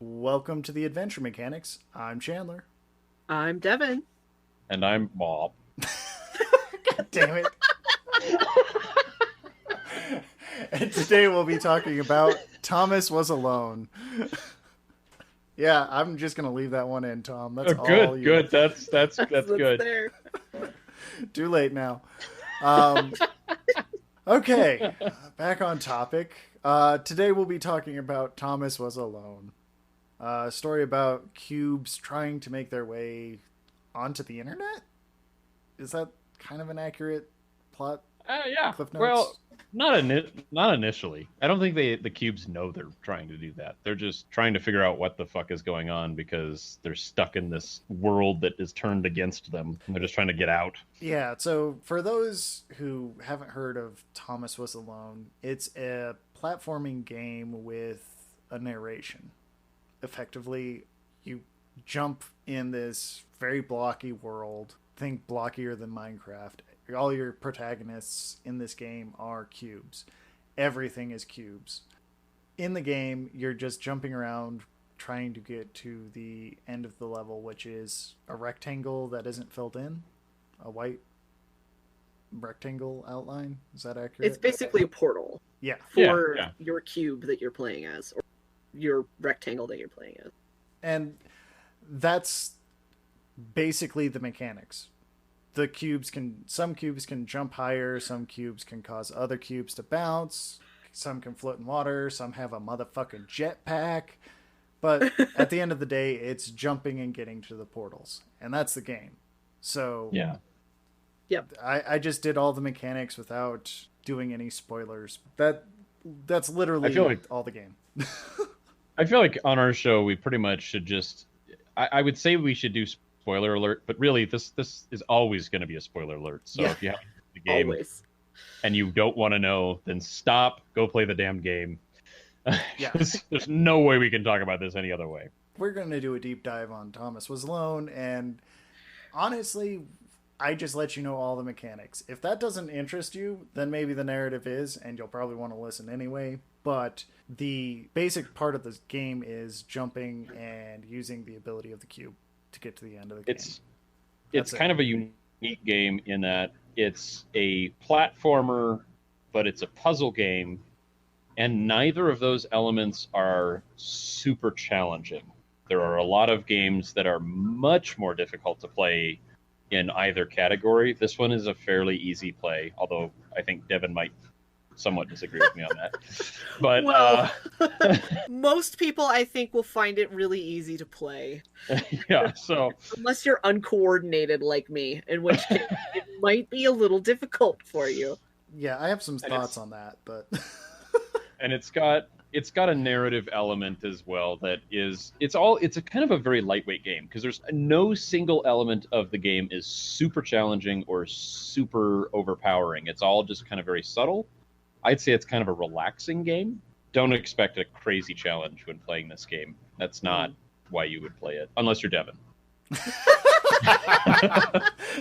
Welcome to the Adventure Mechanics. I'm Chandler. I'm Devin. And I'm Bob. God damn it. And today we'll be talking about Thomas Was Alone. Yeah, I'm just going to leave that one in, Tom. That's all you. Good. That's good. There. Too late now. Okay, back on topic. Today we'll be talking about Thomas Was Alone. A story about cubes trying to make their way onto the internet? Is that kind of an accurate plot? Yeah. Cliff notes? Well, not initially. I don't think the cubes know they're trying to do that. They're just trying to figure out what the fuck is going on because they're stuck in this world that is turned against them. And they're just trying to get out. Yeah, so for those who haven't heard of Thomas Was Alone, it's a platforming game with a narration. Effectively, you jump in this very blocky world. Think blockier than Minecraft. All your protagonists in this game are cubes. Everything is cubes. In the game, you're just jumping around trying to get to the end of the level, which is a rectangle that isn't filled in. A white rectangle outline. Is that accurate? It's basically a portal Yeah. for Yeah. your cube that you're playing as, or your rectangle that you're playing as. And that's basically the mechanics. Some cubes can jump higher, some cubes can cause other cubes to bounce, some can float in water, some have a motherfucking jetpack. But at the end of the day, it's jumping and getting to the portals. And that's the game. So Yeah. Yep. I just did all the mechanics without doing any spoilers. That's literally I feel like- all the game. I feel like on our show we pretty much should just. I would say we should do spoiler alert, but really this is always going to be a spoiler alert. So Yeah. if you have the game Always. and you don't want to know, then stop. Go play the damn game. Yeah. There's no way we can talk about this any other way. We're going to do a deep dive on Thomas Was Alone, and honestly, I just let you know all the mechanics. If that doesn't interest you, then maybe the narrative is, and you'll probably want to listen anyway. But the basic part of this game is jumping and using the ability of the cube to get to the end of the game. It's That's kind it. of a unique game in that it's a platformer, but it's a puzzle game, and neither of those elements are super challenging. There are a lot of games that are much more difficult to play in either category. This one is a fairly easy play, although I think Devin might somewhat disagree with me on that. But Well, most people, I think, will find it really easy to play. yeah, so Unless you're uncoordinated like me, in which case it might be a little difficult for you. Yeah, I have some And thoughts on that, but and it's got a narrative element as well that is it's a kind of a very lightweight game because there's no single element of the game is super challenging or super overpowering. It's all just kind of very subtle. I'd say it's kind of a relaxing game. Don't expect a crazy challenge when playing this game. That's not why you would play it unless you're Devin.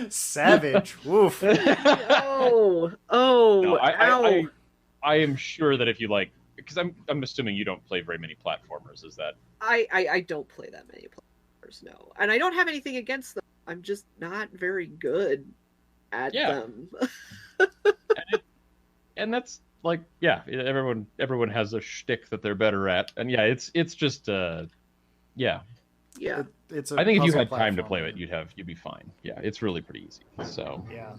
savage. Woof. Oh, No, ow. I am sure that if you like, because I'm assuming you don't play very many platformers. Is that I don't play that many players, no. And I don't have anything against them. I'm just not very good at Yeah. them. and that's like everyone has a shtick that they're better at, and yeah, it's just yeah. Yeah. It's a I think if you puzzle had time to play platformer. it, you'd be fine. Yeah, it's really pretty easy. So Yeah.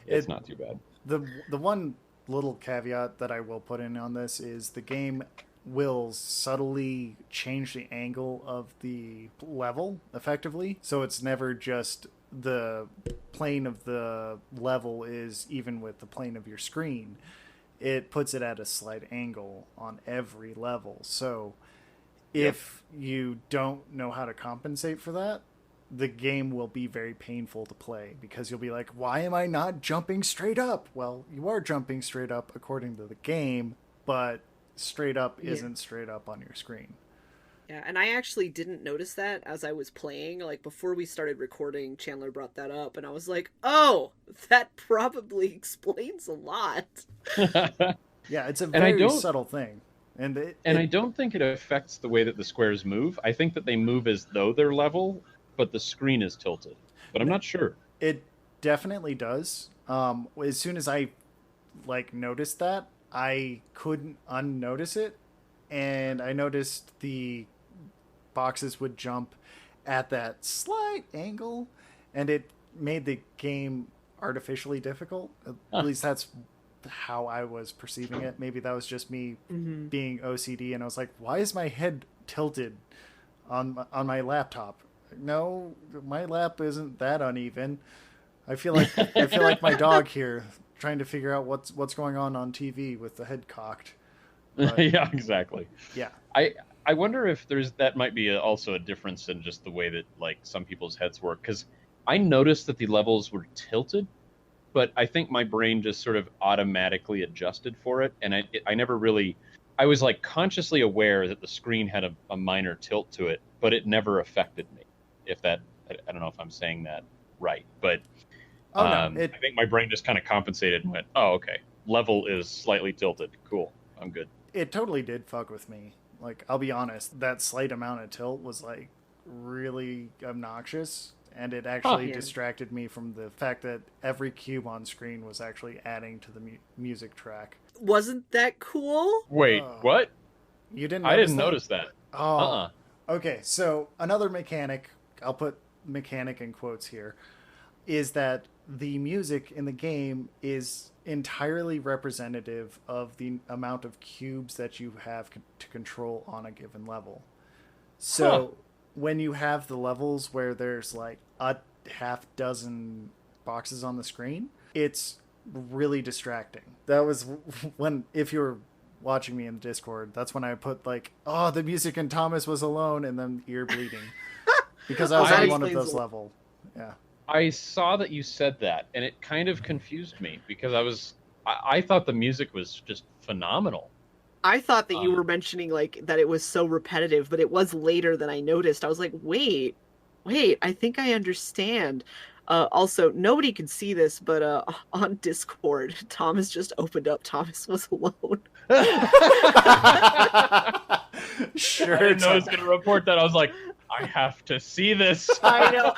it's It- not too bad. The one little caveat that I will put in on this is the game will subtly change the angle of the level effectively. So it's never just the plane of the level is even with the plane of your screen. It puts it at a slight angle on every level. So if you don't know how to compensate for that, the game will be very painful to play because you'll be like, why am I not jumping straight up? Well, you are jumping straight up according to the game, but straight up Yeah. isn't straight up on your screen. Yeah, and I actually didn't notice that as I was playing. Like, before we started recording, Chandler brought that up, and I was like, oh, that probably explains a lot. Yeah, it's a And I very don't- subtle thing. And I don't think it affects the way that the squares move. I think that they move as though they're level, but the screen is tilted. But I'm not sure. It definitely does. As soon as I noticed that, I couldn't unnotice it, and I noticed the boxes would jump at that slight angle, and it made the game artificially difficult. At least that's how I was perceiving it. Maybe that was just me being OCD, and I was like, why is my head tilted on my laptop? No, my lap isn't that uneven. I feel like my dog here trying to figure out what's going on TV with the head cocked. But, yeah, exactly. Yeah. I wonder if that might be also a difference in just the way that like some people's heads work, because I noticed that the levels were tilted, but I think my brain just sort of automatically adjusted for it, and I never really, I was like consciously aware that the screen had a minor tilt to it, but it never affected me. If that, I don't know if I'm saying that right, but I think my brain just kind of compensated and went, oh, okay, level is slightly tilted, cool, I'm good. It totally did fuck with me. Like, I'll be honest, that slight amount of tilt was like really obnoxious, and it actually distracted me from the fact that every cube on screen was actually adding to the music track. Wasn't that cool? Wait, what? You didn't? I didn't notice that. Oh, okay. So another mechanic, I'll put mechanic in quotes here, is that the music in the game is entirely representative of the amount of cubes that you have to control on a given level. So when you have the levels where there's like a half dozen boxes on the screen, it's really distracting. That was when, if you were watching me in the Discord, that's when I put like, oh, the music in Thomas Was Alone, and then ear bleeding. Because I was on one of those levels. Yeah. I saw that you said that, and it kind of confused me because I thought the music was just phenomenal. I thought that you were mentioning like that it was so repetitive, but it was later than I noticed. I was like, wait, I think I understand. Also, nobody could see this, but on Discord, Thomas just opened up Thomas Was Alone. Sure. I didn't know I was going to report that. I was like, I have to see this. I know.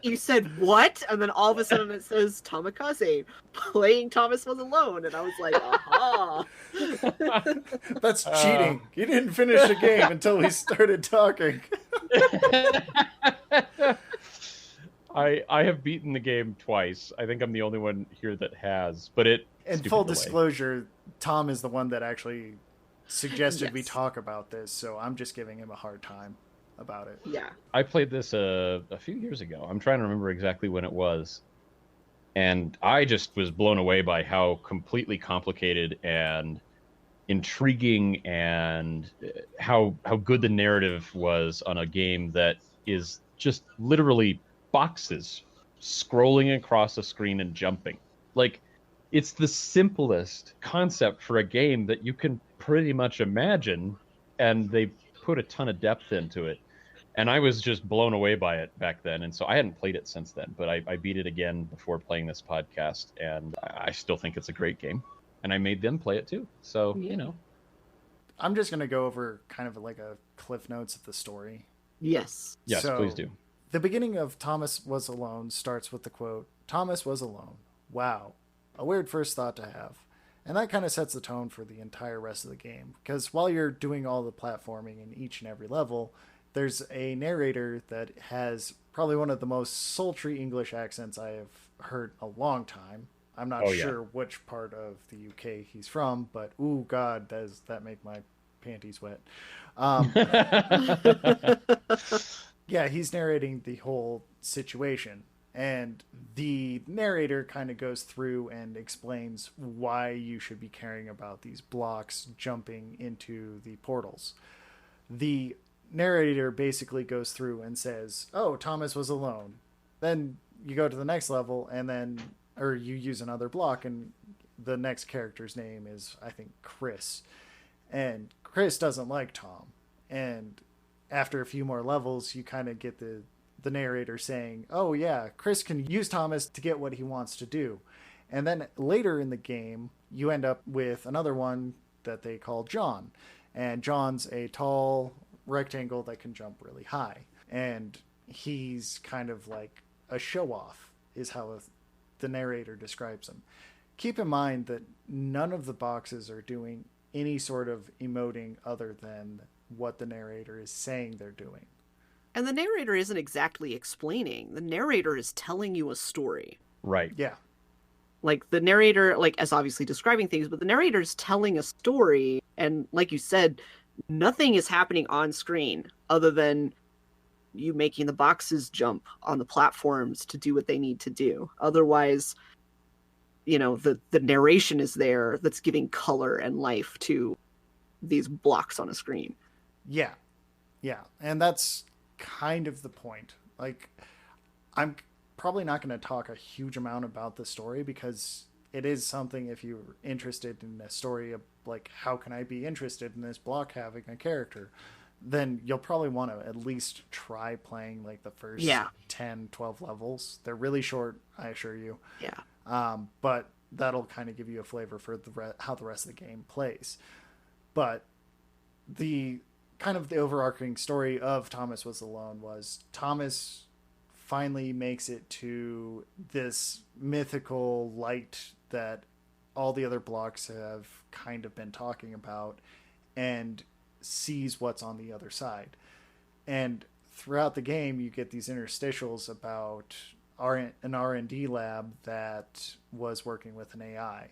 You said what? And then all of a sudden it says Tamikaze playing Thomas Was Alone. And I was like, aha. That's cheating. You didn't finish the game until we started talking. I have beaten the game twice. I think I'm the only one here that has. But in full disclosure, Tom is the one that actually suggested we talk about this. So I'm just giving him a hard time about it. Yeah. I played this a few years ago. I'm trying to remember exactly when it was. And I just was blown away by how completely complicated and intriguing and how good the narrative was on a game that is just literally boxes scrolling across a screen and jumping. Like, it's the simplest concept for a game that you can pretty much imagine, and they put a ton of depth into it. And I was just blown away by it back then. And so I hadn't played it since then, but I beat it again before playing this podcast. And I still think it's a great game. And I made them play it too. So, you know. I'm just going to go over kind of like a cliff notes of the story. Yes. Yes, so, please do. The beginning of Thomas Was Alone starts with the quote, "Thomas was alone. Wow. A weird first thought to have." And that kind of sets the tone for the entire rest of the game. Because while you're doing all the platforming in each and every level, there's a narrator that has probably one of the most sultry English accents I have heard in a long time. I'm not sure which part of the UK he's from, but ooh, God, does that make my panties wet. Yeah, he's narrating the whole situation. And the narrator kind of goes through and explains why you should be caring about these blocks jumping into the portals. The narrator basically goes through and says, oh, Thomas was alone. Then you go to the next level or you use another block, and the next character's name is, I think, Chris. And Chris doesn't like Tom. And after a few more levels, you kind of get the narrator saying, oh yeah, Chris can use Thomas to get what he wants to do. And then later in the game, you end up with another one that they call John. and John's a tall rectangle that can jump really high. And he's kind of like a show-off, is how the narrator describes him. Keep in mind that none of the boxes are doing any sort of emoting other than what the narrator is saying they're doing. And the narrator isn't exactly explaining. The narrator is telling you a story. Right. Yeah. Like, the narrator, like, as obviously describing things, but the narrator's telling a story. And like you said, nothing is happening on screen other than you making the boxes jump on the platforms to do what they need to do. Otherwise, you know, the narration is there that's giving color and life to these blocks on a screen. Yeah. Yeah. And that's kind of the point. Like, I'm probably not going to talk a huge amount about the story because it is something, if you're interested in a story of like, how can I be interested in this block having a character, then you'll probably want to at least try playing like the first 10, 12 levels. They're really short, I assure you. Yeah. But that'll kind of give you a flavor for how the rest of the game plays. But the kind of the overarching story of Thomas Was Alone was Thomas finally makes it to this mythical light that all the other blocks have kind of been talking about, and sees what's on the other side. And throughout the game, you get these interstitials about an R&D lab that was working with an AI.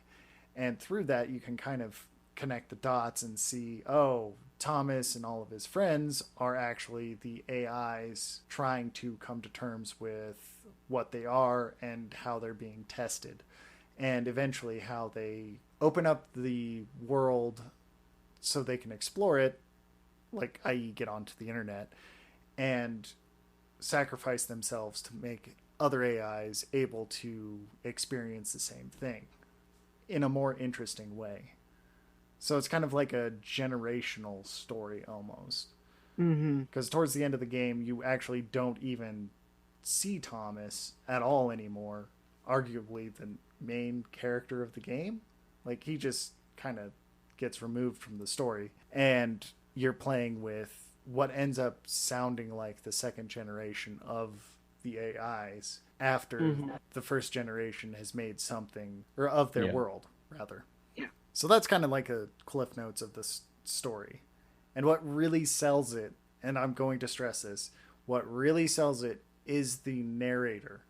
And through that, you can kind of connect the dots and see, oh, Thomas and all of his friends are actually the AIs trying to come to terms with what they are and how they're being tested. And eventually how they open up the world so they can explore it, like, i.e. get onto the internet, and sacrifice themselves to make other AIs able to experience the same thing in a more interesting way. So it's kind of like a generational story almost. Because towards the end of the game, you actually don't even see Thomas at all anymore. Arguably the main character of the game. Like, he just kind of gets removed from the story. And you're playing with what ends up sounding like the second generation of the AIs after the first generation has made something, or of their world, rather. Yeah. So that's kind of like a cliff notes of this story. And what really sells it, and I'm going to stress this, what really sells it is the narrator.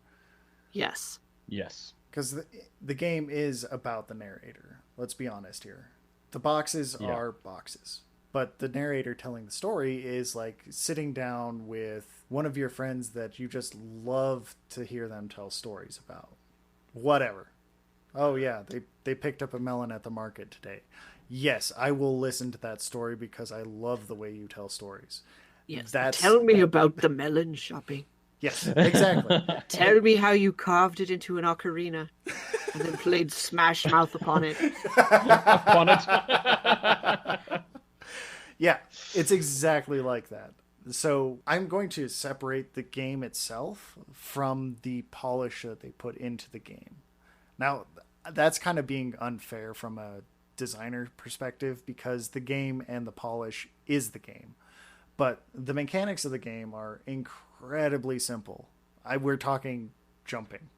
Yes. Yes. Because the game is about the narrator. Let's be honest here. The boxes are boxes. But the narrator telling the story is like sitting down with one of your friends that you just love to hear them tell stories about. Whatever. Oh, yeah, they picked up a melon at the market today. Yes, I will listen to that story because I love the way you tell stories. Yes, tell me about the melon shopping. Yes, exactly. Tell me how you carved it into an ocarina and then played Smash Mouth upon it. Upon it. Yeah, it's exactly like that. So I'm going to separate the game itself from the polish that they put into the game. Now, that's kind of being unfair from a designer perspective because the game and the polish is the game. But the mechanics of the game are incredibly simple. We're talking jumping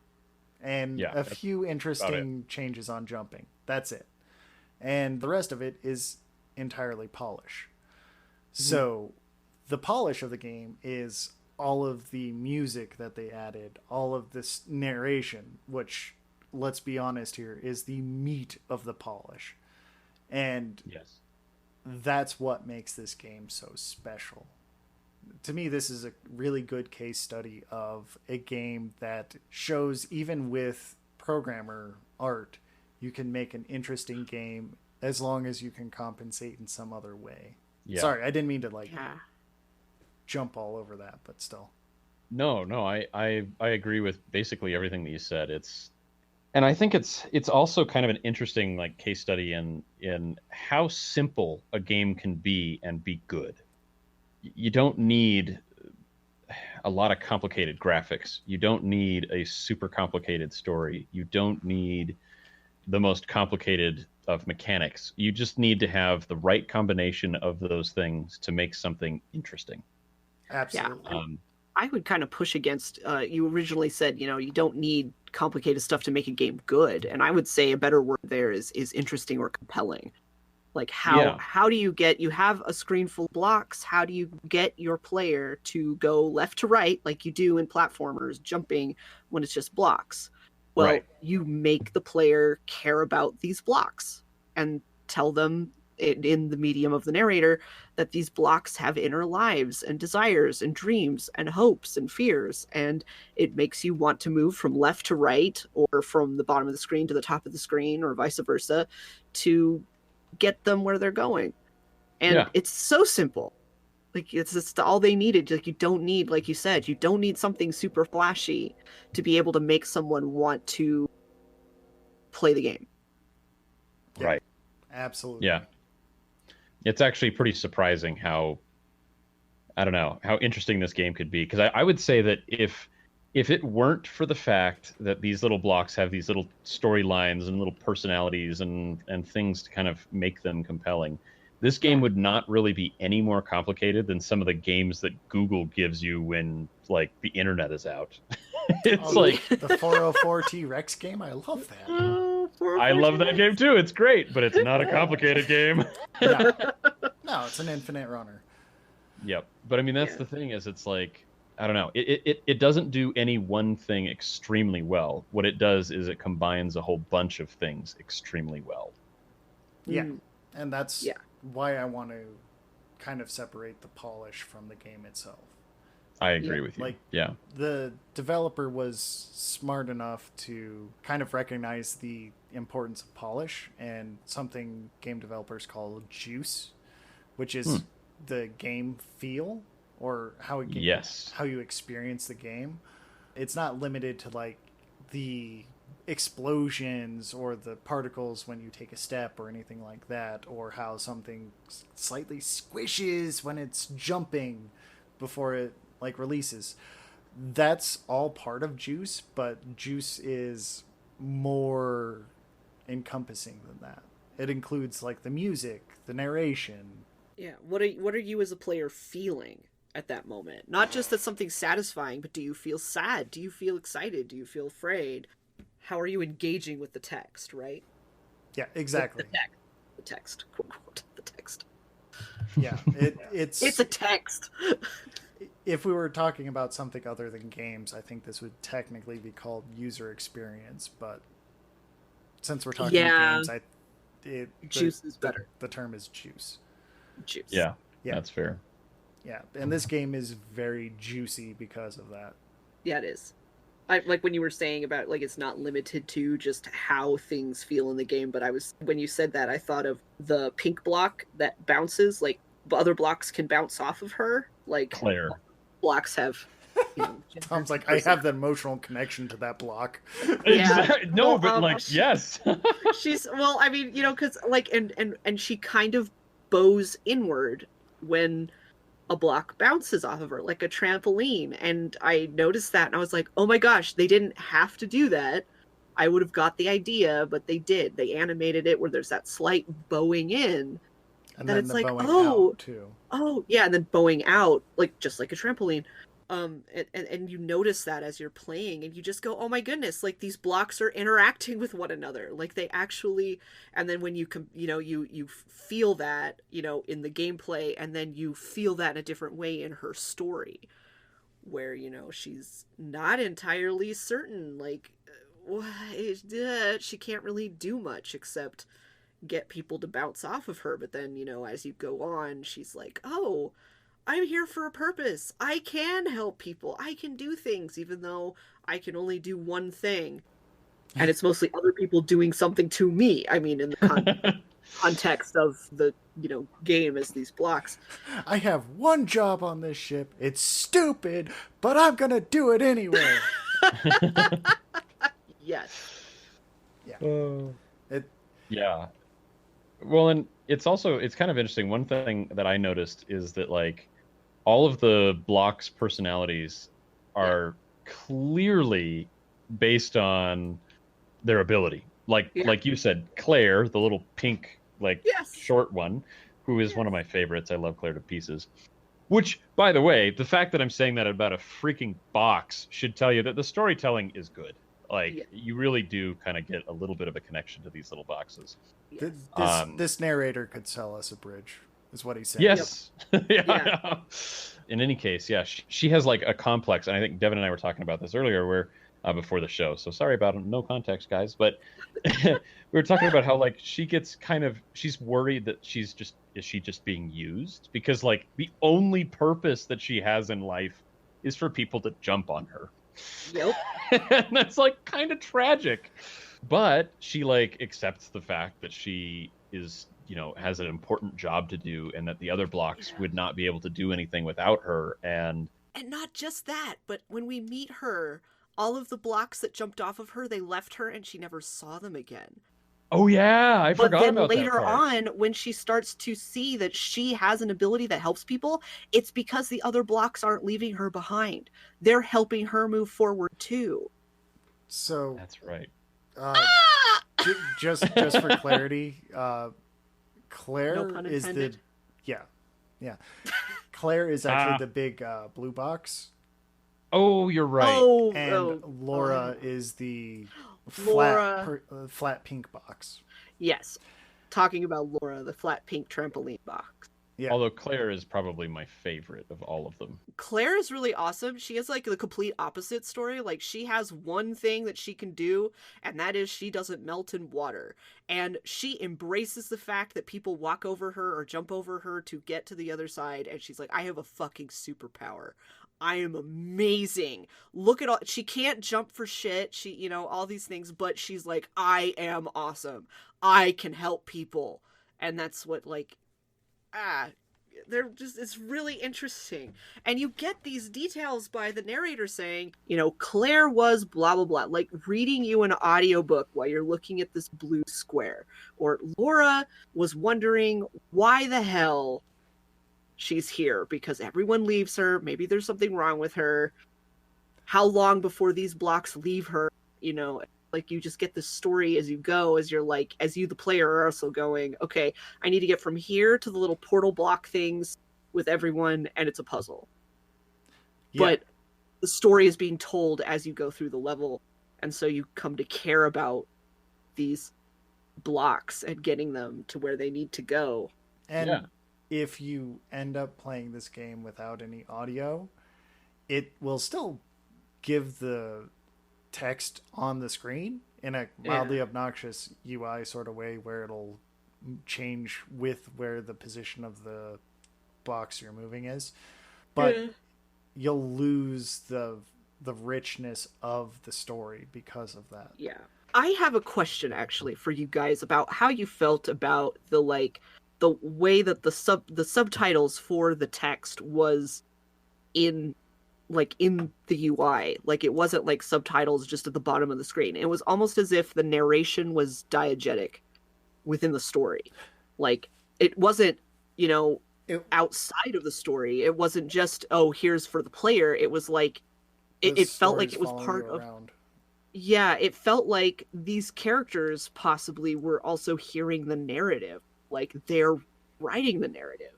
and a few interesting changes on jumping. That's it. And the rest of it is entirely polish. So the polish of the game is all of the music that they added, all of this narration, which, let's be honest here, is the meat of the polish. And that's what makes this game so special. To me, this is a really good case study of a game that shows, even with programmer art, you can make an interesting game as long as you can compensate in some other way. Yeah. Sorry, I didn't mean to jump all over that, but still. No, I agree with basically everything that you said. And I think it's also kind of an interesting like case study in how simple a game can be and be good. You don't need a lot of complicated graphics. You don't need a super complicated story. You don't need the most complicated of mechanics. You just need to have the right combination of those things to make something interesting. Absolutely. I would kind of push against. You originally said, you don't need complicated stuff to make a game good, and I would say a better word there is interesting or compelling. Like how do you have a screen full of blocks? How do you get your player to go left to right like you do in platformers, jumping when it's just blocks? Well, you make the player care about these blocks and tell them in the medium of the narrator that these blocks have inner lives and desires and dreams and hopes and fears, and it makes you want to move from left to right or from the bottom of the screen to the top of the screen or vice versa to get them where they're going. And it's so simple. Like, it's just all they needed. Like, you don't need, like you said, you don't need something super flashy to be able to make someone want to play the game. Right. Absolutely. Yeah. It's actually pretty surprising how interesting this game could be. Because I would say that if it weren't for the fact that these little blocks have these little storylines and little personalities and things to kind of make them compelling, this game would not really be any more complicated than some of the games that Google gives you when, like, the internet is out. It's like the 404 T-Rex game. I love that. I love that game too. It's great, but it's not a complicated game. No, it's an infinite runner. Yep. But I mean, that's the thing is, it's like, I don't know. It doesn't do any one thing extremely well. What it does is it combines a whole bunch of things extremely well. Yeah. And that's why I want to kind of separate the polish from the game itself. I agree with you. Like, the developer was smart enough to kind of recognize the importance of polish and something game developers call juice, which is the game feel or how you experience the game. It's not limited to like the explosions or the particles when you take a step or anything like that, or how something slightly squishes when it's jumping before it like releases. That's all part of juice, but juice is more encompassing than that. It includes like the music, the narration. Yeah. What are you as a player feeling at that moment? Not just that something's satisfying, but do you feel sad? Do you feel excited? Do you feel afraid? How are you engaging with the text, right? Yeah, exactly. The text. Quote, quote, the text. Yeah, it's a text. If we were talking about something other than games, I think this would technically be called user experience, but since we're talking games, juice is better. The term is juice. Juice. Yeah, that's fair. Yeah, and this game is very juicy because of that. Yeah, it is. Like when you were saying about like it's not limited to just how things feel in the game, but when you said that, I thought of the pink block that bounces, like other blocks can bounce off of her. Like Claire. Blocks have. Tom's like, I have the emotional connection to that block. Yeah. No, but yes. She's I mean, because like and she kind of bows inward when a block bounces off of her like a trampoline, and I noticed that and I was like, oh my gosh, they didn't have to do that. I would have got the idea, but they did. They animated it where there's that slight bowing in, and then it's the like, bowing out too. Oh yeah, and then bowing out like just like a trampoline. And you notice that as you're playing, and you just go, oh my goodness, like these blocks are interacting with one another, like they actually. And then when you feel that in the gameplay, and then you feel that in a different way in her story, where she's not entirely certain, like she can't really do much except get people to bounce off of her. But then as you go on, she's like, oh, I'm here for a purpose. I can help people. I can do things, even though I can only do one thing. And it's mostly other people doing something to me. I mean, in the context of the, game as these blocks. I have one job on this ship. It's stupid, but I'm going to do it anyway. Yes. Yeah. Yeah. Well, and it's kind of interesting. One thing that I noticed is that, like, all of the blocks' personalities are clearly based on their ability. like you said, Claire, the little pink Yes. short one, who is one of my favorites. I love Claire to pieces. Which, by the way, the fact that I'm saying that about a freaking box should tell you that the storytelling is good. You really do kind of get a little bit of a connection to these little boxes. Yes. This narrator could sell us a bridge, is what he's saying. Yes. Yeah. In any case, yeah, she has like a complex, and I think Devin and I were talking about this earlier, where before the show. So sorry about no context, guys. But we were talking about how like she gets she's worried that is she just being used, because like the only purpose that she has in life is for people to jump on her. Yep. And that's like kind of tragic. But she like accepts the fact that she is, has an important job to do, and that the other blocks would not be able to do anything without her. And not just that, but when we meet her, all of the blocks that jumped off of her, they left her and she never saw them again. oh yeah, I forgot about that. But then later part. on, when she starts to see that she has an ability that helps people, it's because the other blocks aren't leaving her behind. They're helping her move forward too. So That's right. just for clarity, Claire No pun is the intended. yeah. Claire is actually the big blue box, Oh, you're right. and Laura is the Laura. flat pink box. Yes. Talking about Laura, the flat pink trampoline box. Yeah. Although Claire is probably my favorite of all of them. Claire is really awesome. She has like the complete opposite story. Like she has one thing that she can do, and that is she doesn't melt in water. And she embraces the fact that people walk over her or jump over her to get to the other side. And she's like, I have a fucking superpower. I am amazing. Look at all, she can't jump for shit. She, all these things, but she's like, I am awesome. I can help people. And that's what they're just, it's really interesting. And you get these details by the narrator saying, Claire was blah, blah, blah, like reading you an audiobook while you're looking at this blue square. Or Laura was wondering why the hell she's here, because everyone leaves her. Maybe there's something wrong with her. How long before these blocks leave her? Like you just get the story as you go, as you're like, as you, the player, are also going, okay, I need to get from here to the little portal block things with everyone, and it's a puzzle. Yeah. But the story is being told as you go through the level, and so you come to care about these blocks and getting them to where they need to go. And if you end up playing this game without any audio, it will still give the text on the screen in a mildly obnoxious UI sort of way, where it'll change with where the position of the box you're moving is. But you'll lose the richness of the story because of that. Yeah. I have a question actually for you guys about how you felt about the way that the subtitles for the text was in the UI. Like it wasn't like subtitles just at the bottom of the screen. It was almost as if the narration was diegetic within the story. Like it wasn't, outside of the story. It wasn't just, here's for the player. It was like it felt like it was part of. Yeah, it felt like these characters possibly were also hearing the narrative. Like they're writing the narrative.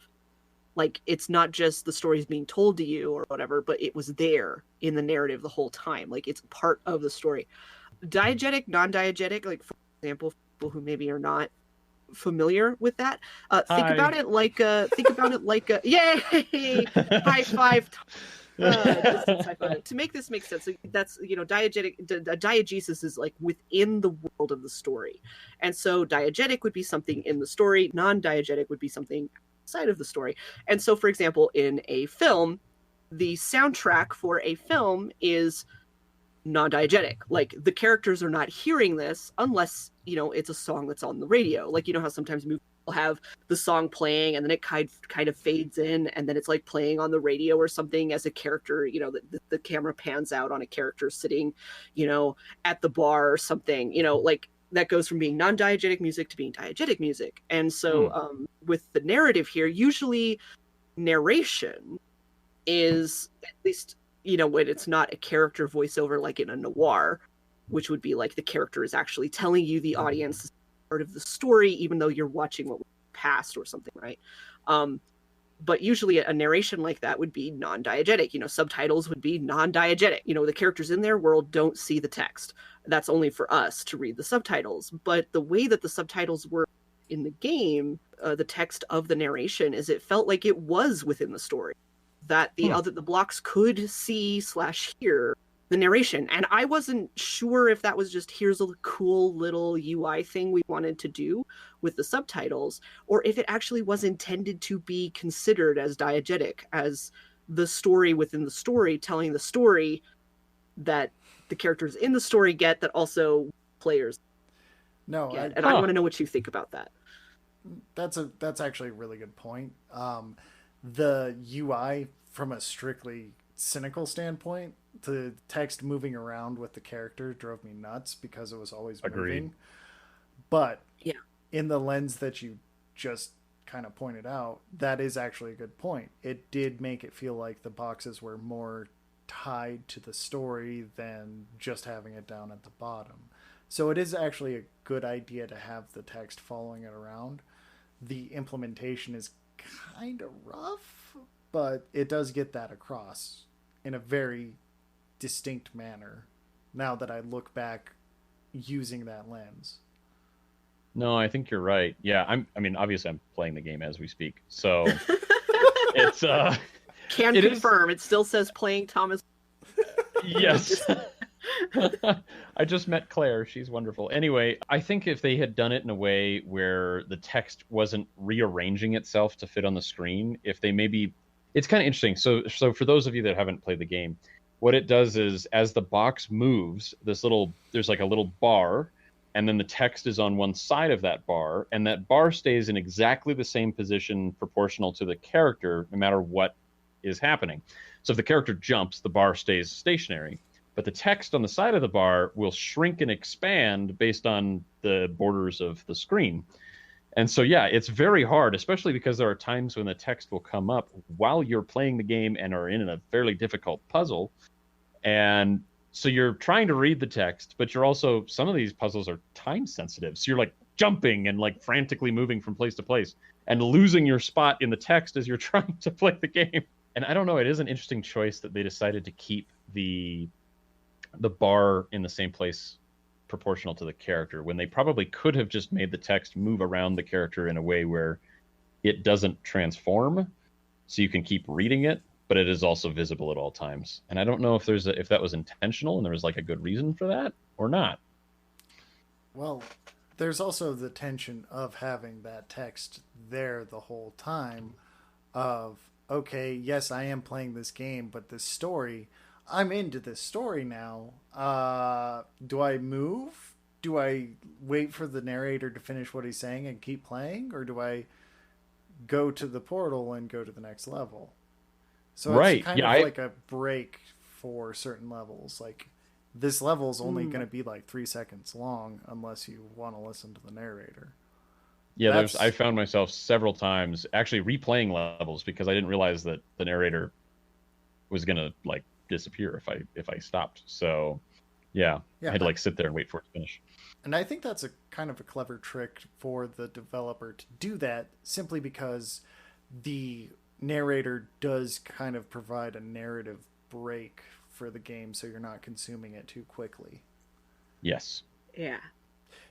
Like it's not just the stories being told to you or whatever, but it was there in the narrative the whole time. Like it's part of the story. Diegetic, non-diegetic, like for example, people who maybe are not familiar with that, think about it like yay, high five. To make this make sense, that's diegesis is like within the world of the story, and so diegetic would be something in the story, non-diegetic would be something outside of the story. And so, for example, in a film, the soundtrack for a film is non-diegetic. Like the characters are not hearing this unless it's a song that's on the radio. Like how sometimes movies will have the song playing and then it kind of fades in and then it's like playing on the radio or something as a character, the camera pans out on a character sitting at the bar or something, like that goes from being non-diegetic music to being diegetic music. And so with the narrative here, usually narration is, at least when it's not a character voiceover like in a noir, which would be like the character is actually telling you, the audience is part of the story, even though you're watching what passed or something, right? But usually a narration like that would be non-diegetic. Subtitles would be non-diegetic. The characters in their world don't see the text. That's only for us to read the subtitles. But the way that the subtitles were in the game, the text of the narration, is it felt like it was within the story, that the blocks could see/hear the narration. And I wasn't sure if that was just, here's a cool little UI thing we wanted to do with the subtitles, or if it actually was intended to be considered as diegetic, as the story within the story, telling the story that the characters in the story get, that also players get. I want to know what you think about that. That's actually a really good point. The UI, from a strictly cynical standpoint, the text moving around with the character drove me nuts because it was always moving. But in the lens that you just kind of pointed out, that is actually a good point. It did make it feel like the boxes were more tied to the story than just having it down at the bottom. So it is actually a good idea to have the text following it around. The implementation is kind of rough, but it does get that across in a very distinct manner now that I look back using that lens. No, I think you're right. Yeah, obviously I'm playing the game as we speak. So it's confirm. It still says playing Thomas. Yes. I just met Claire. She's wonderful. Anyway, I think if they had done it in a way where the text wasn't rearranging itself to fit on the screen, if they maybe... It's kind of interesting. So for those of you that haven't played the game, what it does is, as the box moves, there's like a little bar, and then the text is on one side of that bar, and that bar stays in exactly the same position proportional to the character, no matter what is happening. So if the character jumps, the bar stays stationary. But the text on the side of the bar will shrink and expand based on the borders of the screen. And so, yeah, it's very hard, especially because there are times when the text will come up while you're playing the game and are in a fairly difficult puzzle. And so you're trying to read the text, but you're also, some of these puzzles are time sensitive. So you're like jumping and like frantically moving from place to place and losing your spot in the text as you're trying to play the game. And I don't know, it is an interesting choice that they decided to keep the bar in the same place proportional to the character, when they probably could have just made the text move around the character in a way where it doesn't transform, so you can keep reading it, but it is also visible at all times. And I don't know if if that was intentional and there was like a good reason for that or not. Well, there's also the tension of having that text there the whole time of, okay, yes, I am playing this game, but this story, I'm into this story now. Do I move? Do I wait for the narrator to finish what he's saying and keep playing? Or do I go to the portal and go to the next level? So it's kind of like a break for certain levels. Like, this level is only going to be like 3 seconds long unless you want to listen to the narrator. Yeah, I found myself several times actually replaying levels because I didn't realize that the narrator was going to like disappear if I stopped. So yeah, I had to like sit there and wait for it to finish. And I think that's a kind of a clever trick for the developer to do that, simply because the narrator does kind of provide a narrative break for the game, so you're not consuming it too quickly. Yes.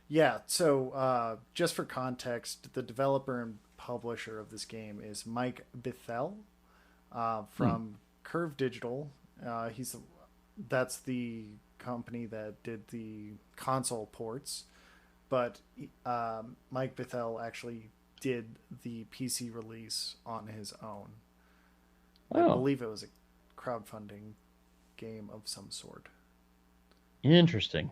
Yeah, so just for context, the developer and publisher of this game is Mike Bithell from Curve Digital. That's the company that did the console ports, but Mike Bithell actually did the PC release on his own. I believe it was a crowdfunding game of some sort. Interesting.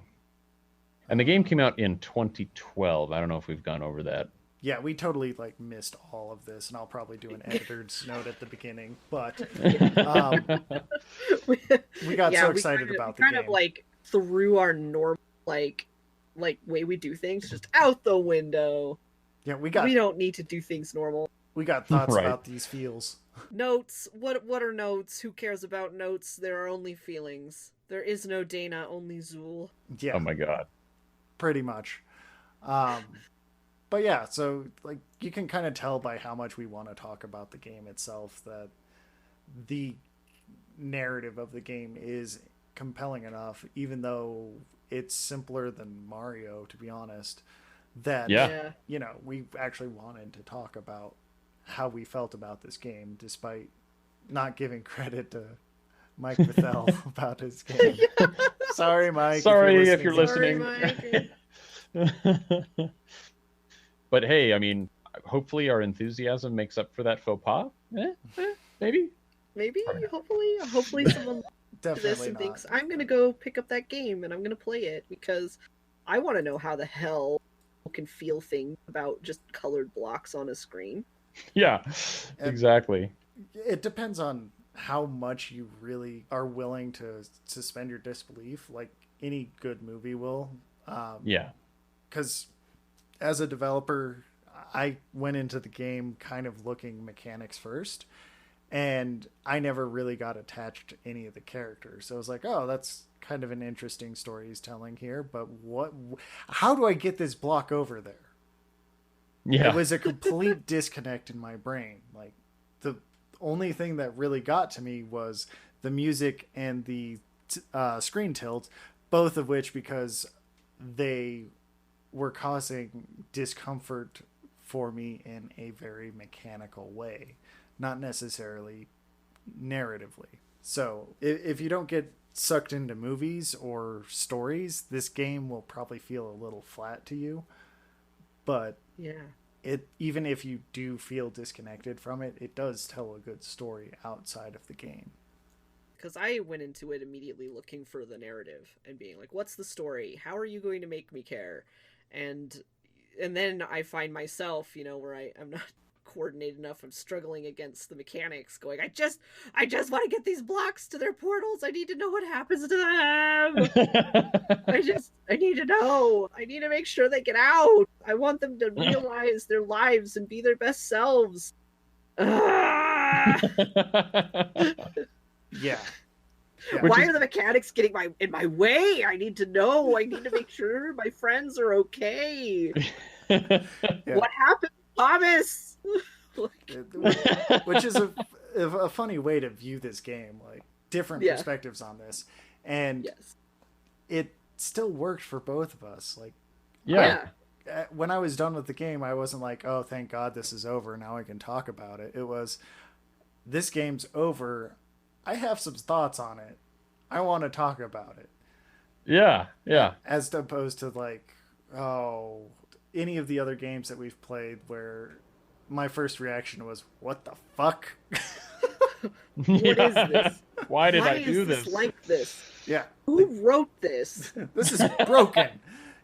And the game came out in 2012. I don't know if we've gone over that. Yeah, we totally like missed all of this, and I'll probably do an editor's note at the beginning. But we got so excited about the game. Kind of like threw our normal like way we do things just out the window. Yeah, we don't need to do things normal. We got thoughts about these feels. Notes. What are notes? Who cares about notes? There are only feelings. There is no Dana, only Zool. Yeah, Oh my god. pretty much. But yeah, so like you can kind of tell by how much we want to talk about the game itself that the narrative of the game is compelling enough, even though it's simpler than Mario, to be honest, that Yeah. we actually wanted to talk about how we felt about this game, despite not giving credit to Mike Bethel about his game. Sorry, Mike. Sorry if you're Sorry, listening. Mike. But hey, I mean, hopefully our enthusiasm makes up for that faux pas. Maybe. Maybe, Probably not. hopefully someone listens to this Definitely and not. thinks, I'm gonna go pick up that game and I'm gonna play it because I want to know how the hell people can feel things about just colored blocks on a screen. Yeah, And- exactly. It depends on how much you really are willing to suspend your disbelief, like any good movie will. Yeah. Because as a developer, I went into the game kind of looking mechanics first, and I never really got attached to any of the characters. So I was like, oh, that's kind of an interesting story he's telling here, but how do I get this block over there? Yeah. It was a complete disconnect in my brain. Like, the only thing that really got to me was the music and the screen tilt, both of which, because they were causing discomfort for me in a very mechanical way, not necessarily narratively. So if you don't get sucked into movies or stories, this game will probably feel a little flat to you. But Yeah. even if you do feel disconnected from it, it does tell a good story outside of the game. Because I went into it immediately looking for the narrative and being like, what's the story? How are you going to make me care? And then I find myself, where I'm not coordinated enough. I'm struggling against the mechanics, going, I just want to get these blocks to their portals. I need to know what happens to them. I need to know. I need to make sure they get out. I want them to realize their lives and be their best selves. Ah! Yeah. Why are the mechanics getting in my way? I need to know. I need to make sure my friends are okay. Yeah. What happened, Thomas? Which is a funny way to view this game, like different perspectives on this, and Yes. it still worked for both of us. Like, Yeah. when I was done with the game, I wasn't like, oh, thank God this is over, now I can talk about it. It was, this game's over, I have some thoughts on it, I want to talk about it. Yeah. As opposed to like, oh, any of the other games that we've played where my first reaction was, what the fuck? What is this? Why did Why I do is this? like this? Yeah. Who wrote this? This is broken.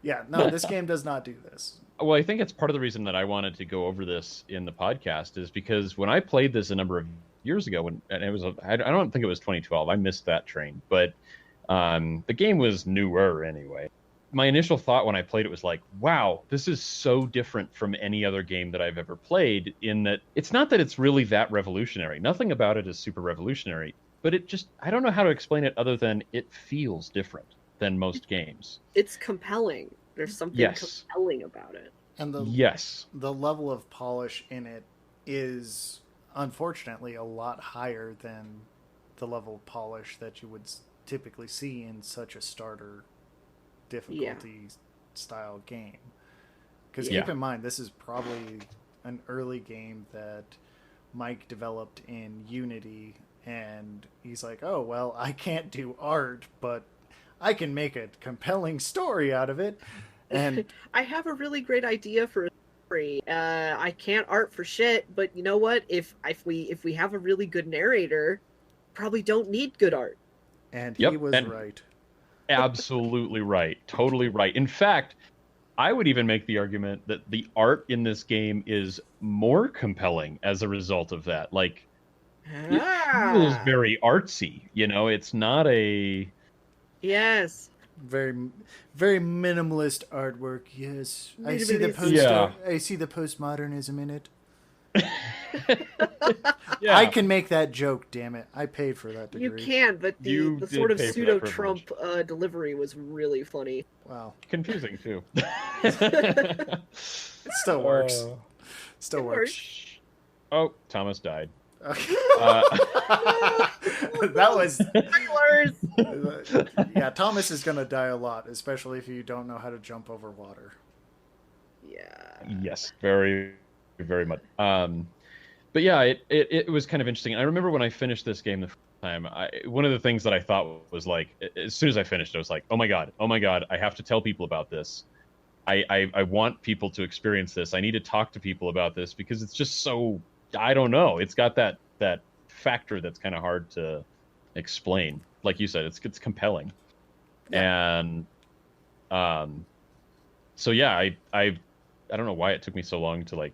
Yeah, no, this game does not do this. Well, I think it's part of the reason that I wanted to go over this in the podcast is because when I played this a number of years ago, and it was, I don't think it was 2012. I missed that train, but the game was newer anyway. My initial thought when I played it was like, wow, this is so different from any other game that I've ever played, in that it's not that it's really that revolutionary. Nothing about it is super revolutionary, but it just, I don't know how to explain it other than it feels different than most games. It's compelling. There's something compelling about it. And the level of polish in it is unfortunately a lot higher than the level of polish that you would typically see in such a starter difficulty style game. Because keep in mind, this is probably an early game that Mike developed in Unity, and he's like, oh, well, I can't do art, but I can make a compelling story out of it. And I have a really great idea for a story. I can't art for shit, but you know what? If we have a really good narrator, probably don't need good art. And he was right. Absolutely right. Totally right. In fact, I would even make the argument that the art in this game is more compelling as a result of that. Like, it feels very artsy. It's not a... Yes. Very, very minimalist artwork. Yes, I see the Minimalist. I see the postmodernism in it. Yeah, I can make that joke, damn it. I paid for that You degree. can, but You the did sort of pay for that pseudo privilege. Trump delivery was really funny. Wow. confusing too. It still works. Still It works. Oh, Thomas died. Okay. Uh, That was Spoilers! yeah, Thomas is gonna die a lot, especially if you don't know how to jump over water. Yeah. Yes, very, very much. But yeah, it was kind of interesting. I remember when I finished this game the first time, one of the things that I thought was like, as soon as I finished, I was like, oh my god, I have to tell people about this. I want people to experience this. I need to talk to people about this because it's just so, I don't know. It's got that factor that's kind of hard to explain. Like you said, it's compelling. Yeah. And so yeah, I don't know why it took me so long to like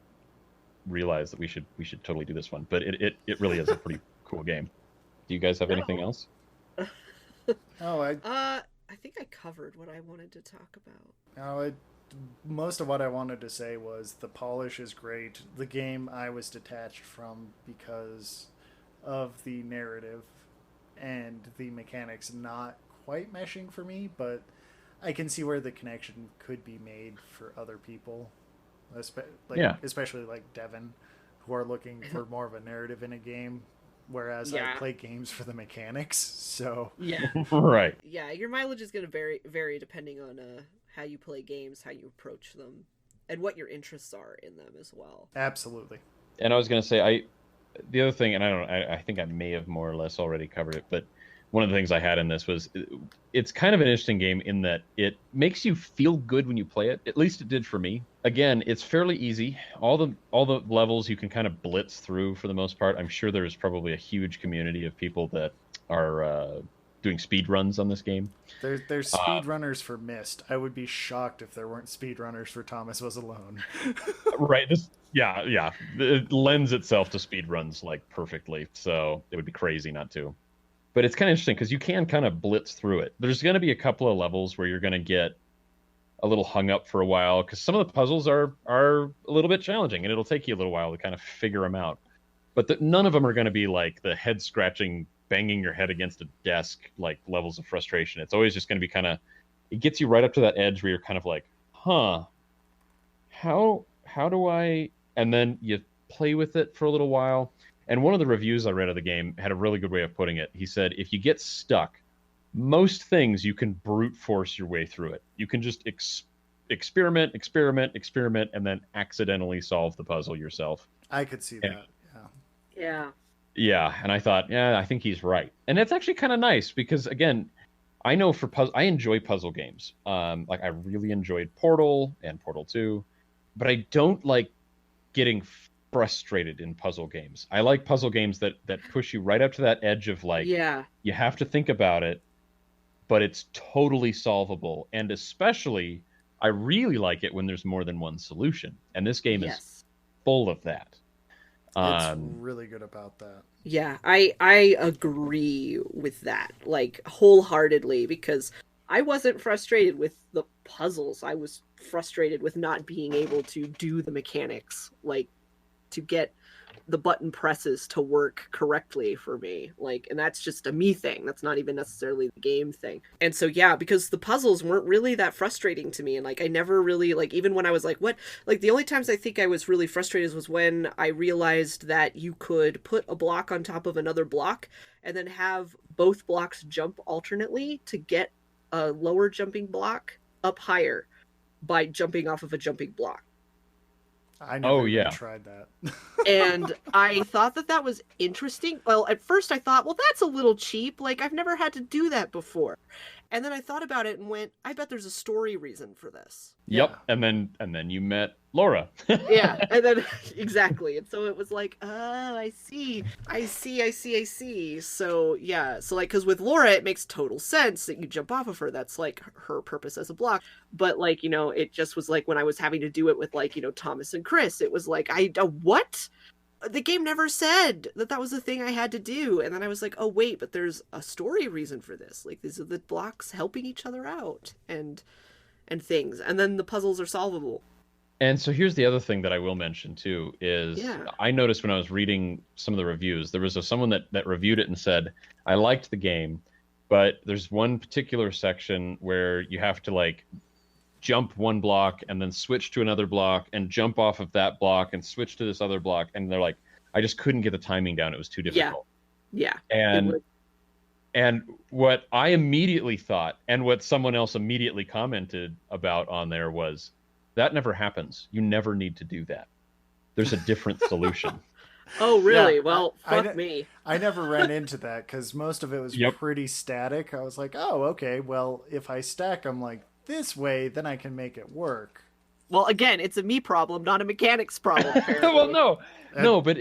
realize that we should totally do this one, but it really is a pretty cool game. Do you guys have anything else? Oh, I think I covered what I wanted to talk about. most of what I wanted to say was the polish is great. The game I was detached from because of the narrative and the mechanics not quite meshing for me, but I can see where the connection could be made for other people, especially like Devin, who are looking for more of a narrative in a game, whereas I play games for the mechanics. So Yeah. Right. Yeah, your mileage is going to vary depending on how you play games, how you approach them, and what your interests are in them as well. absolutely. And I was gonna say, the other thing, and I think I may have more or less already covered it, but one of the things I had in this was it's kind of an interesting game in that it makes you feel good when you play it. At least it did for me. Again, it's fairly easy. All the levels you can kind of blitz through for the most part. I'm sure there's probably a huge community of people that are doing speed runs on this game. There's speedrunners for Myst. I would be shocked if there weren't speedrunners for Thomas Was Alone. Right. Yeah. It lends itself to speedruns like perfectly. So it would be crazy not to. But it's kind of interesting because you can kind of blitz through it. There's going to be a couple of levels where you're going to get a little hung up for a while because some of the puzzles are a little bit challenging and it'll take you a little while to kind of figure them out. But none of them are going to be like the head scratching, banging your head against a desk like levels of frustration. It's always just going to be it gets you right up to that edge where you're kind of like, how do I? And then you play with it for a little while. And one of the reviews I read of the game had a really good way of putting it. He said, if you get stuck, most things you can brute force your way through it. You can just experiment, and then accidentally solve the puzzle yourself. I could see that. Yeah. Yeah, and I thought, I think he's right. And it's actually kind of nice because, again, I know I enjoy puzzle games. Like I really enjoyed Portal and Portal 2, but I don't like getting frustrated in puzzle games. I like puzzle games that push you right up to that edge of like, you have to think about it, but it's totally solvable. And especially, I really like it when there's more than one solution. And this game is full of that. It's really good about that. Yeah, I agree with that, like, wholeheartedly, because I wasn't frustrated with the puzzles. I was frustrated with not being able to do the mechanics, like, to get the button presses to work correctly for me. Like, and that's just a me thing. That's not even necessarily the game thing. And so, yeah, because the puzzles weren't really that frustrating to me. And like, I never really, like, even when I was like, what, like the only times I think I was really frustrated was when I realized that you could put a block on top of another block and then have both blocks jump alternately to get a lower jumping block up higher by jumping off of a jumping block. I never even tried that. And I thought that was interesting. Well, at first I thought, well, that's a little cheap. Like, I've never had to do that before. And then I thought about it and went, I bet there's a story reason for this. Yep. Yeah. And then you met Laura. Yeah. And then exactly. And so it was like, oh, I see. So yeah. So like, cause with Laura, it makes total sense that you jump off of her. That's like her purpose as a block. But like, you know, it just was like when I was having to do it with like, you know, Thomas and Chris, it was like, what? The game never said that was the thing I had to do. And then I was like, oh, wait, but there's a story reason for this. Like, these are the blocks helping each other out and things. And then the puzzles are solvable. And so here's the other thing that I will mention too is Yeah. I noticed when I was reading some of the reviews, there was someone that reviewed it and said, I liked the game, but there's one particular section where you have to like jump one block and then switch to another block and jump off of that block and switch to this other block. And they're like, I just couldn't get the timing down. It was too Yeah. difficult. Yeah. It And would. and what I immediately thought, and what someone else immediately commented about on there was, that never happens. You never need to do that. There's a different solution. Oh, really? Yeah, Well, I fuck me. I never ran into that because most of it was Yep. pretty static. I was like, oh, okay, well, if I stack them like this way, then I can make it work. Well, again, it's a me problem, not a mechanics problem. Apparently. Well, no, And- no, but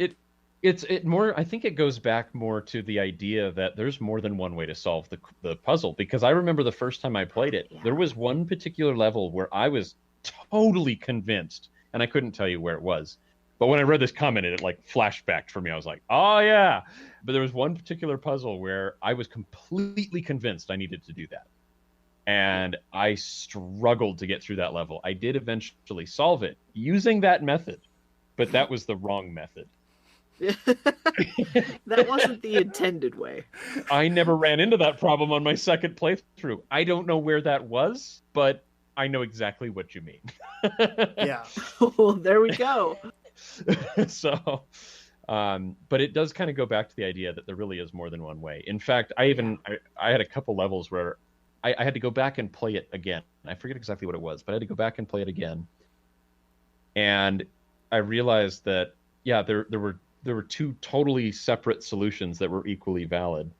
it's more. I think it goes back more to the idea that there's more than one way to solve the puzzle. Because I remember the first time I played it, Yeah. there was one particular level where I was totally convinced, and I couldn't tell you where it was. But when I read this comment, it like flashbacked for me. I was like, oh yeah. But there was one particular puzzle where I was completely convinced I needed to do that. And I struggled to get through that level. I did eventually solve it using that method, but that was the wrong method. That wasn't the intended way. I never ran into that problem on my second playthrough. I don't know where that was, but I know exactly what you mean. Yeah. Well, there we go. So, but it does kind of go back to the idea that there really is more than one way. In fact, I had a couple levels where I had to go back and play it again. I forget exactly what it was, but I had to go back and play it again. And I realized that, yeah, there were two totally separate solutions that were equally valid.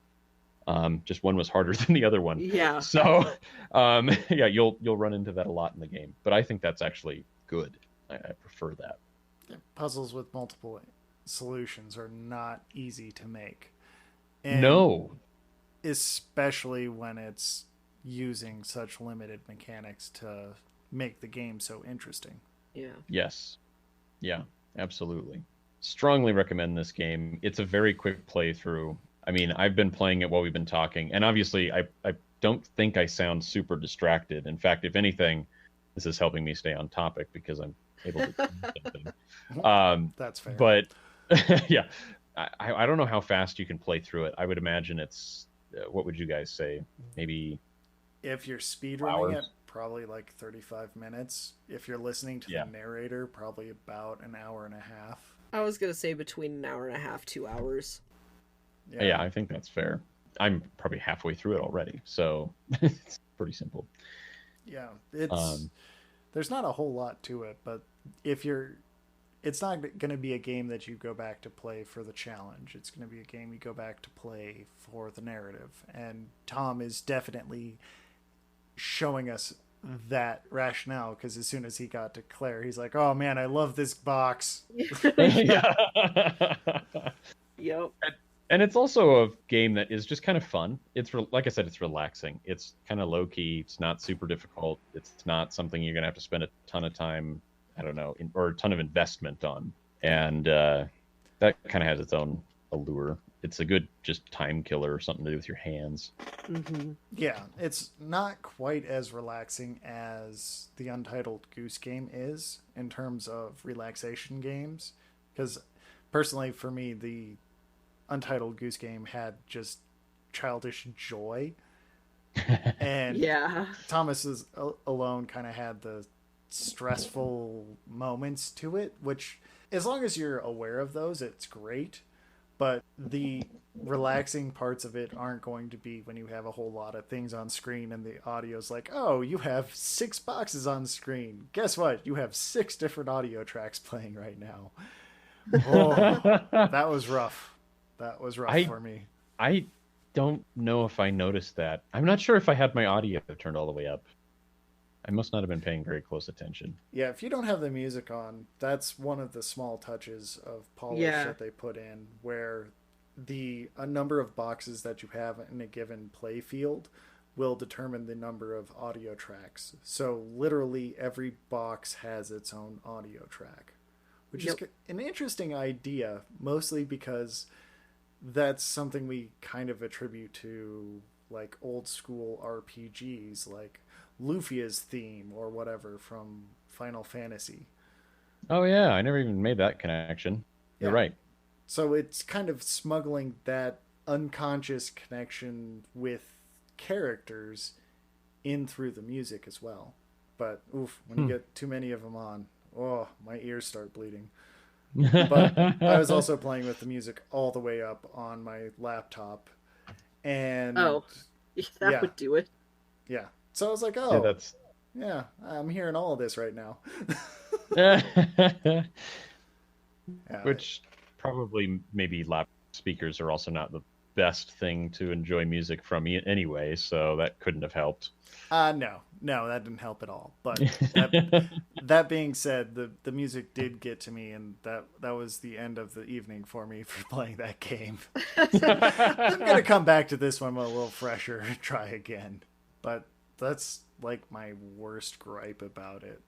Just one was harder than the other one. Yeah. So, yeah, you'll run into that a lot in the game. But I think that's actually good. I prefer that. Puzzles with multiple solutions are not easy to make. And No. especially when it's using such limited mechanics to make the game so interesting. Yeah. Yes. Yeah, absolutely. Strongly recommend this game. It's a very quick playthrough. I mean, I've been playing it while we've been talking, and obviously I don't think I sound super distracted. In fact, if anything, this is helping me stay on topic because I'm able to do something. That's fair. But yeah, I don't know how fast you can play through it. I would imagine it's, what would you guys say? Maybe if you're speedrunning hours. it, probably like 35 minutes. If you're listening to Yeah. the narrator, probably about an hour and a half. I was gonna say between an hour and a half, 2 hours. yeah, I think that's fair. I'm probably halfway through it already, so it's pretty simple. Yeah, it's there's not a whole lot to it, but it's not going to be a game that you go back to play for the challenge. It's going to be a game you go back to play for the narrative. And Tom is definitely showing us that rationale, because as soon as he got to Claire, he's like, "Oh man, I love this box." Yeah. Yep. And it's also a game that is just kind of fun. It's like I said, it's relaxing. It's kind of low key. It's not super difficult. It's not something you're gonna have to spend a ton of time, I don't know, or a ton of investment on. And that kind of has its own allure. It's a good just time killer or something to do with your hands. Mm-hmm. Yeah, it's not quite as relaxing as the Untitled Goose Game is in terms of relaxation games. Because personally, for me, the Untitled Goose Game had just childish joy. And Yeah. Thomas's Alone kind of had the stressful moments to it, which, as long as you're aware of those, it's great. But the relaxing parts of it aren't going to be when you have a whole lot of things on screen and the audio's like, oh, you have 6 boxes on screen. Guess what? You have 6 different audio tracks playing right now. Oh, that was rough. That was rough for me. I don't know if I noticed that. I'm not sure if I had my audio turned all the way up. I must not have been paying very close attention. Yeah, if you don't have the music on, that's one of the small touches of polish that they put in, where a number of boxes that you have in a given play field will determine the number of audio tracks. So literally every box has its own audio track, which is an interesting idea, mostly because that's something we kind of attribute to like old school RPGs, like Lufia's theme or whatever from Final Fantasy. Oh yeah, I never even made that connection. You're Yeah. right. So it's kind of smuggling that unconscious connection with characters in through the music as well. But oof, when you get too many of them on, oh, my ears start bleeding. But I was also playing with the music all the way up on my laptop, and Oh, that yeah, would do it. yeah. So I was like, Yeah, oh, that's yeah, I'm hearing all of this right now. Yeah, which probably maybe lap speakers are also not the best thing to enjoy music from anyway, so that couldn't have helped. no, no, that didn't help at all. But that being said, the music did get to me, and that was the end of the evening for me for playing that game. I'm gonna come back to this one a little fresher and try again. But that's like my worst gripe about it.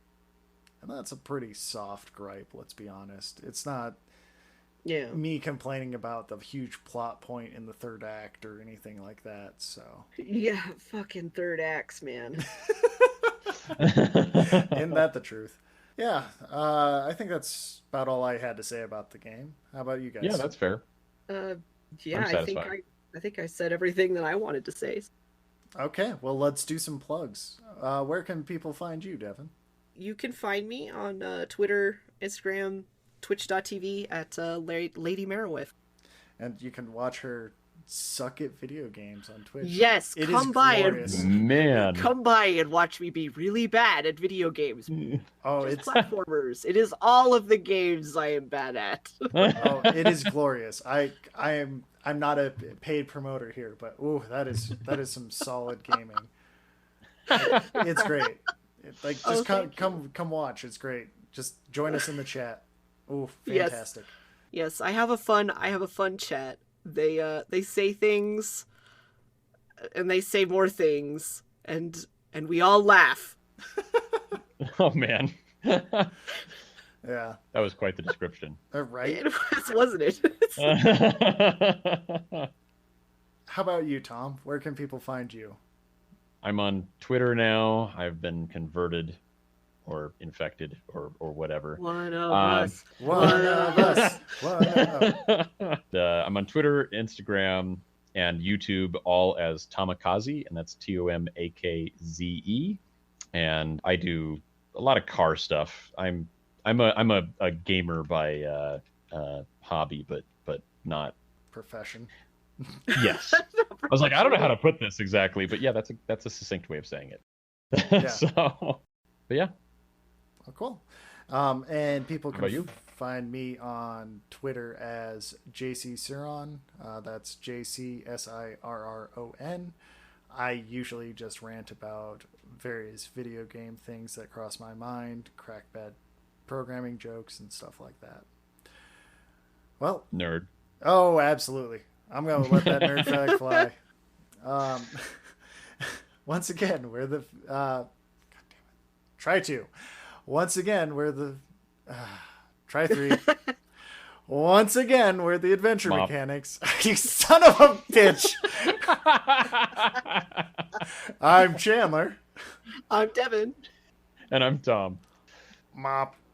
And that's a pretty soft gripe, let's be honest. It's not Yeah. me complaining about the huge plot point in the third act or anything like that, so. Yeah, fucking third acts, man. Isn't that the truth? Yeah, I think that's about all I had to say about the game. How about you guys? Yeah, that's fair. Uh, yeah, I'm I think satisfied. I think I said everything that I wanted to say. Okay, well, let's do some plugs. Where can people find you, Devin? You can find me on Twitter, Instagram, Twitch.tv at Lady Merowith. And you can watch her suck at video games on Twitch. Yes, It come is by glorious. and Man. come by and watch me be really bad at video games. Oh, Just it's platformers. It is all of the games I am bad at. oh, it is glorious. I'm not a paid promoter here, but ooh, that is some solid gaming. It's great. Like just thank come watch. It's great. Just join us in the chat. Ooh, Yes. fantastic. Yes, I have a fun chat. They say things and they say more things and we all laugh. Oh man. That Yeah. was quite the description. Right. It was, wasn't it? How about you, Tom? Where can people find you? I'm on Twitter now. I've been converted or infected or whatever. One of Um, us. One of us. One of... I'm on Twitter, Instagram, and YouTube, all as Tomakaze, and that's Tomakze. And I do a lot of car stuff. I'm a gamer by hobby, but not. Profession. Yes. I was like, I don't know how to put this exactly, but yeah, that's a succinct way of saying it. Yeah. So, but yeah. Oh, cool. And people How can about you? find me on Twitter as JC Siron. That's JCSIRRON. I usually just rant about various video game things that cross my mind, crack bad programming jokes, and stuff like that. Well, Nerd. oh, absolutely. I'm going to let that nerd flag fly. Once again, we're the... God damn it. Try two. Once again, we're the... try three. Once again, we're the adventure Mop. mechanics. You son of a bitch! I'm Chandler. I'm Devin. And I'm Tom. Mop.